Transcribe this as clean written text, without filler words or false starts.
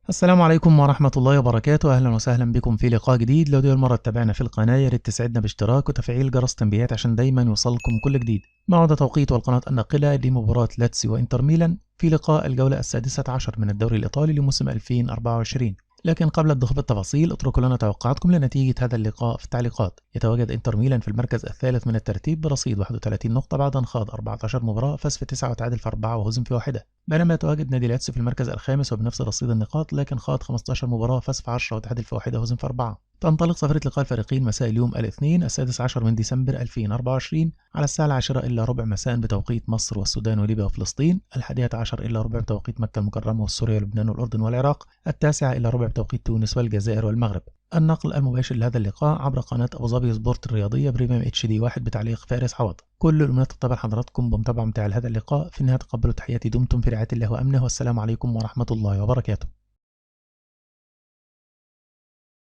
السلام عليكم ورحمة الله وبركاته. أهلا وسهلا بكم في لقاء جديد. لو دي أول مرة تتابعنا في القناة يا ريت تساعدنا باشتراك وتفعيل جرس التنبيهات عشان دايما يوصلكم كل جديد. موعد توقيت والقناة الناقلة لمباراة لاتسيو وإنتر ميلان في لقاء الجولة السادسة عشر من الدوري الإيطالي لموسم 2024. لكن قبل الدخول في التفاصيل اتركوا لنا توقعاتكم لنتيجة هذا اللقاء في التعليقات. يتواجد إنتر ميلان في المركز الثالث من الترتيب برصيد 31 نقطة بعد أن خاض 14 مباراة، فاز في 9 وتعادل في 4 وهزم في 1. بينما يتواجد نادي لاتسيو في المركز الخامس وبنفس رصيد النقاط، لكن خاض 15 مباراة، فاز في 10 وتعادل في 1 وهزم في 4. تنطلق صفرة لقاء الفريقين مساء اليوم الاثنين السادس عشر من ديسمبر 2024 على الساعة 10 إلا ربع مساء بتوقيت مصر والسودان وليبيا وفلسطين، 11 إلا ربع بتوقيت مكة المكرمة وسوريا ولبنان والأردن والعراق، 9 إلا ربع بتوقيت تونس والجزائر والمغرب. النقل المباشر لهذا اللقاء عبر قناة أبو ظبي سبورت الرياضية بريميوم HD 1 بتعليق فارس عوض. كل الأمنيات تتبع حضراتكم بمتابعة متاع هذا اللقاء. في النهاية تقبلوا تحياتي، دمتم في رعاية الله وأمنه، والسلام عليكم ورحمة الله وبركاته.